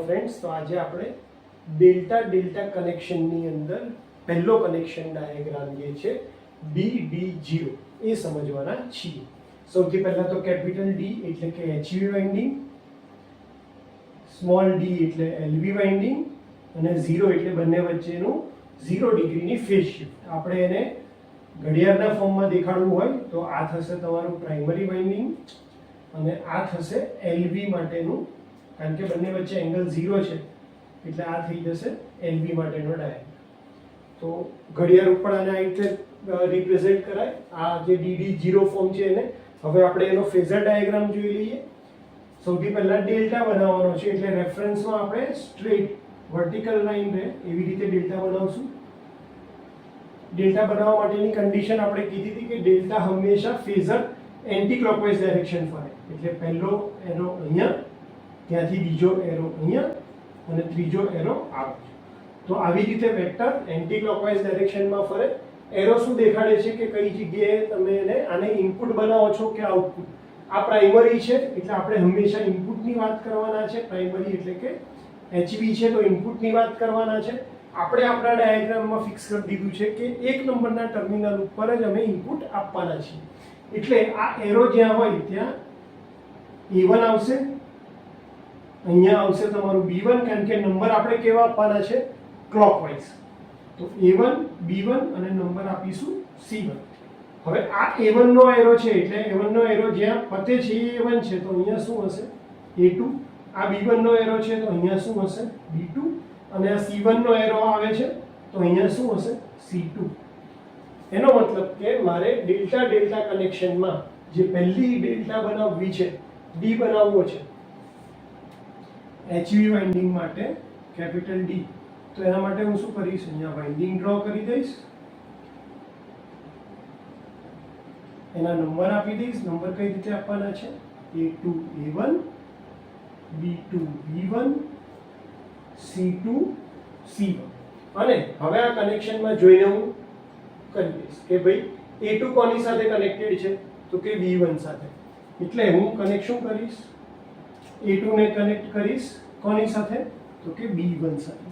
Friends, તો આજે આપણે ડેલ્ટા ડેલ્ટા કનેક્શનની અંદર પહેલો કનેક્શન ડાયાગ્રામ જે છે DD0 એ સમજવાના છીએ. સૌથી પહેલા તો કેપિટલ D એટલે કે HV વાઇન્ડિંગ, સ્મોલ d એટલે LV વાઇન્ડિંગ અને 0 એટલે બંને વચ્ચેનું 0 ડિગ્રીની ફેઝ શિફ્ટ. આપણે એને ઘડિયાળના ફોર્મમાં દેખાડવું હોય તો આ થશે તમારું પ્રાઇમરી વાઇન્ડિંગ અને આ થશે LV માટેનું, કારણ કે બંને વચ્ચે એંગલ 0 છે એટલે આ થઈ જશે LV માટેનો ડાયાગ્રામ. તો ઘડિયાળ ઉપર આને આ રીતે રિપ્રેઝેન્ટ કરાય. આ જે DD0 ફોર્મ છે એને હવે આપણે એનો ફેઝર ડાયાગ્રામ જોઈ લઈએ. સૌથી પહેલા ડેલ્ટા બનાવવાનો છે એટલે રેફરન્સમાં આપણે સ્ટ્રેટ વર્ટિકલ લાઈન રહે એવી રીતે ડેલ્ટા બનાવશું. ડેલ્ટા બનાવવા માટેની કન્ડિશન આપણે કીધી હતી કે ડેલ્ટા હંમેશા ફેઝર એન્ટી ક્લોકવાઇઝ ડાયરેક્શન ફરે. એટલે પહેલો એરો અહીંયા, ત્યાંથી બીજો એરો અહીંયા અને ત્રીજો એરો આવે છે. તો આવી રીતે વેક્ટર એન્ટી ક્લોકવાઇઝ ડાયરેક્શનમાં ફરે. એરો શું દેખાડે છે કે કઈ જગ્યાએ તમે એને આને ઇનપુટ બનાવો છો કે આઉટપુટ. આ પ્રાઇમરી છે એટલે આપણે હંમેશા ઇનપુટની વાત કરવાના છે. પ્રાઇમરી એટલે કે HV છે તો ઇનપુટની વાત કરવાના છે. આપણે આપણા ડાયાગ્રામમાં ફિક્સ કરી દીધું છે કે એક નંબરના ટર્મિનલ ઉપર જ અમે ઇનપુટ આપવાના છીએ. એટલે આ એરો જ્યાં હોય ત્યાં A1 આવશે, અહીંયા આવશે તમારું B1, કારણ કે નંબર આપણે કેવા આપવાના છે ક્લોકવાઇઝ. તો A1 B1 અને નંબર આપીશું C1. હવે આ A1 નો એરો છે એટલે A1 નો એરો જ્યાં પતે છે એ A1 છે તો અહીંયા શું હશે A2. આ B1 નો એરો છે તો અહીંયા શું હશે B2 અને આ C1 નો એરો આવે છે તો અહીંયા શું હશે C2. એનો મતલબ કે મારે ડેલ્ટા ડેલ્ટા કનેક્શનમાં જે પહેલી ડેલ્ટા બનાવવી છે, D બનાવવો છે HV વાઇન્ડિંગ માટે કેપિટલ D, તો એના માટે હું શું કરીશ, અહીંયા વાઇન્ડિંગ ડ્રો કરી દઈશ, એના નંબર આપી દઈશ. નંબર કઈ રીતે આપવાના છે, A2 A1, B2 B1, C2 C1. અને હવે આ કનેક્શનમાં જોઈને હું કરી દઈશ કે ભાઈ A2 કોની સાથે કનેક્ટેડ છે તો કે B1 સાથે. એટલે હું કનેક્ટ શું કરીશ, A2 ને કનેક્ટ કરીશ કોની સાથે તો કે B1 સાથે.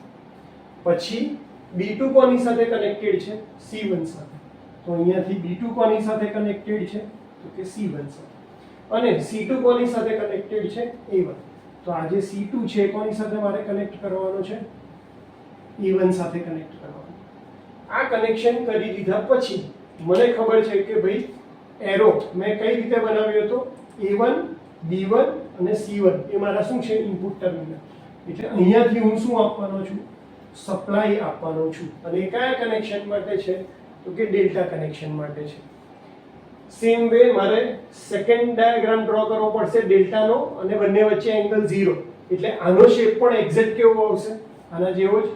પછી B2 કોની સાથે કનેક્ટેડ છે C1 સાથે, તો અહીંયાથી B2 કોની સાથે કનેક્ટેડ છે તો કે C1 સાથે. અને C2 કોની સાથે કનેક્ટેડ છે A1, તો આ જે C2 છે કોની સાથે મારે કનેક્ટ કરવાનો છે A1 સાથે કનેક્ટ કરવાનો. આ કનેક્શન કરી દીધા પછી મને ખબર છે કે ભાઈ એરો મેં કઈ રીતે બનાવ્યો હતો, A1 B1 અને C1 એ મારા શું છે ઇનપુટ ટર્મિનલ. એટલે અહીંયાથી હું શું આપવાનો છું, સપ્લાય આપવાનો છું. અને એ કયા કનેક્શન માટે છે તો કે ડેલ્ટા કનેક્શન માટે છે. સેમ વે મારે સેકન્ડ ડાયાગ્રામ ડ્રો કરવો પડશે ડેલ્ટાનો અને બંને વચ્ચે એંગલ 0. એટલે આનો શેપ પણ એક્ઝેક્ટ કેવો આવશે, આના જેવો જ.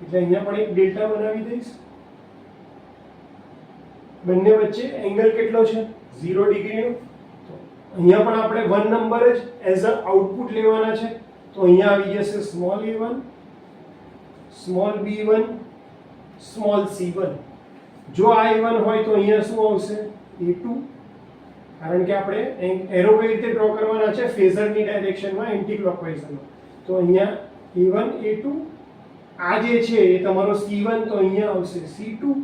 એટલે અહીંયા પણ એક ડેલ્ટા બનાવી દઈશ. બંને વચ્ચે એંગલ કેટલો છે 0 ડિગ્રીનો. તો અહીંયા પણ આપણે 1 નંબર જ એઝ અ આઉટપુટ લેવાના છે. તો અહીંયા આવી જશે small a1, small b1, small c1. જો આ a1 હોય તો અહીંયા શું આવશે a2, કારણ કે આપણે એરો કઈ રીતે ડ્રો કરવાના છે ફેઝરની ડાયરેક્શનમાં એન્ટી ક્લોકવાઇઝમાં. તો અહીંયા a1 a2, આ જે છે એ તમારો c1 તો અહીંયા આવશે c2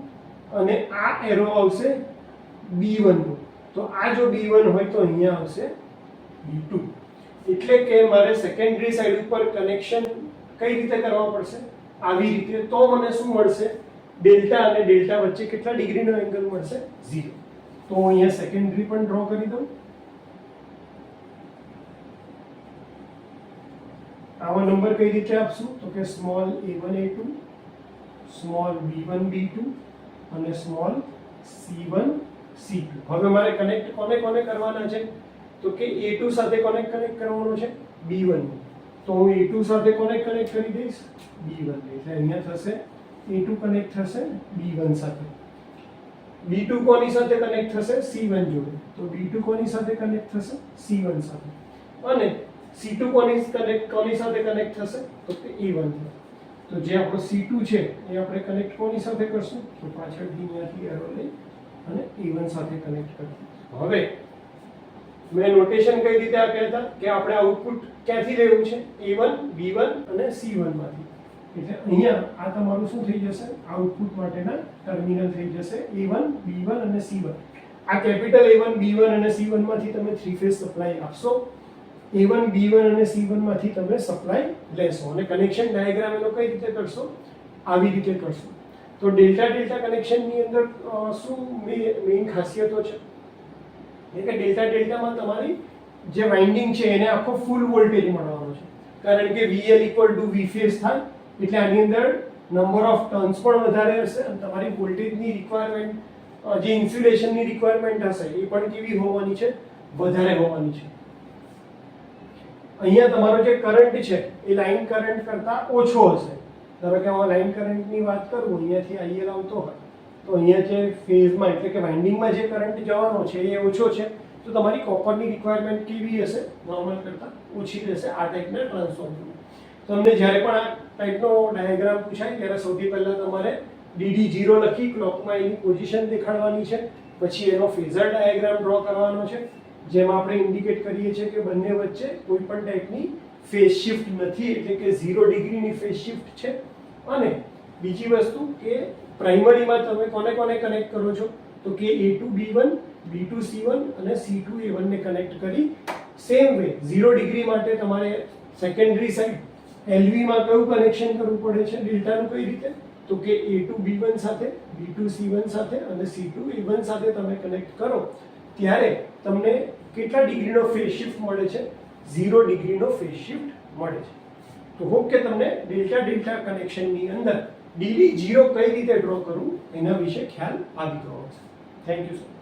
અને આ એરો આવશે b1 નો. તો આ જો b1 હોય તો અહીંયા આવશે b2. એટલે કે મારે સેકન્ડરી સાઈડ ઉપર કનેક્શન કઈ રીતે કરવા પડશે, આવી રીતે. તો મને શું મળશે, ડેલ્ટા અને ડેલ્ટા વચ્ચે કેટલા ડિગ્રીનો એંગલ મળશે 0. તો હું અહીંયા સેકન્ડરી પણ ડ્રો કરી દઉં. આવા નંબર કઈ રીતે આપશું તો કે small a1 a2, small b1 b2 અને સ્મોલ c1 c2. હવે મારે કનેક્ટ કોને કોને કરવાના છે તો કે a2 સાથે કનેક્ટ કરવાનો છે b1. તો હું a2 સાથે કનેક્ટ કરી દઈશ b1. એટલે અહીંયા થશે a2 કનેક્ટ થશે b1 સાથે. b2 કોની સાથે કનેક્ટ થશે c1 જોડે, તો b2 કોની સાથે કનેક્ટ થશે c1 સાથે. અને c2 કોની સાથે કનેક્ટ થશે તો કે a1 સાથે. તો જે આપણો c2 છે એ આપણે કનેક્ટ કોની સાથે કરશું તો પાછળથી અહીંયાથી એરો લઈ અને a1 સાથે કનેક્ટ કરીશું. હવે મેં નોટેશન કઈ રીતે આપ્યા હતા કે આપણે આઉટપુટ ક્યાંથી લેવું છે A1 B1 અને C1 માંથી. એટલે અહીંયા આ તમારું શું થઈ જશે આઉટપુટ માટેના ટર્મિનલ થઈ જશે A1 B1 અને C1. આ કેપિટલ A1 B1 અને C1 માંથી તમે 3 ફેઝ સપ્લાય આપશો. A1 B1 અને C1 માંથી તમે સપ્લાય લેશો અને કનેક્શન ડાયાગ્રામ એનો કઈ રીતે કરશો આવી રીતે કરશો. તો ડેલ્ટા ડેલ્ટા કનેક્શનની અંદર શું મેઇન ખાસિયતો છે એટલે કે ડેલ્ટા ડેલ્ટામાં તમારી જે વાઇન્ડિંગ છે એને આખો ફૂલ વોલ્ટેજ મળવાનો છે કારણ કે VL V ફેઝ થાય એટલે આની અંદર નંબર ઓફ ટર્ન્સ પણ વધારે હશે અને તમારી વોલ્ટેજની રિક્વાયરમેન્ટ જે ઇન્સ્યુલેશનની રિક્વાયરમેન્ટ હશે એ પણ કેવી હોવાની છે વધારે હોવાની છે. અહીંયા તમારો જે કરંટ છે એ લાઈન કરંટ કરતા ઓછો હશે. ધારો કે હું લાઈન કરંટની વાત કરું અહીંયાથી IL આવતો હોય તો અહીંયા જે ફેઝમાં એટલે કે વાઇન્ડિંગમાં જે કરંટ જવાનો છે એ ઓછો છે તો તમારી કોપરની રિક્વાયરમેન્ટ કેવી હશે નોર્મલ કરતાં ઓછી રહેશે આ ટાઈપના ટ્રાન્સફોર્મરમાં. તમને જ્યારે પણ આ ટાઈપનો ડાયાગ્રામ પૂછાય ત્યારે સૌથી પહેલાં તમારે DD0 લખી ક્લોકમાં એની પોઝિશન દેખાડવાની છે. પછી એનો ફેઝર ડાયાગ્રામ ડ્રો કરવાનો છે જેમાં આપણે ઇન્ડિકેટ કરીએ છીએ કે બંને વચ્ચે કોઈ પણ ટાઈપની ફેઝ શિફ્ટ નથી એટલે કે 0 ડિગ્રીની ફેઝ શિફ્ટ છે. અને બીજી વસ્તુ કે પ્રાઇમરીમાં તમે કોને કનેક્ટ કરો છો તો કે A2 B1 B2 C1 અને C2 A1 ને કનેક્ટ કરી સેમ વે 0 ડિગ્રી માટે તમારે સેકન્ડરી સાઈડ LV માં કયું કનેક્શન કરવું પડે છે ડેલ્ટાનું કઈ રીતે તો કે A2 B1 સાથે B2 C1 સાથે અને C2 A1 સાથે તમે કનેક્ટ કરો ત્યારે તમને કેટલા ડિગ્રીનો ફેઝ શિફ્ટ મળે છે 0 ડિગ્રીનો ફેઝ શિફ્ટ મળે છે. તો હોપ કે તમને ડેલ્ટા ડેલ્ટા કનેક્શનની અંદર DD0 કઈ રીતે ડ્રો કરવું એના વિશે ખ્યાલ આવી ગયો હશે. Thank you sir.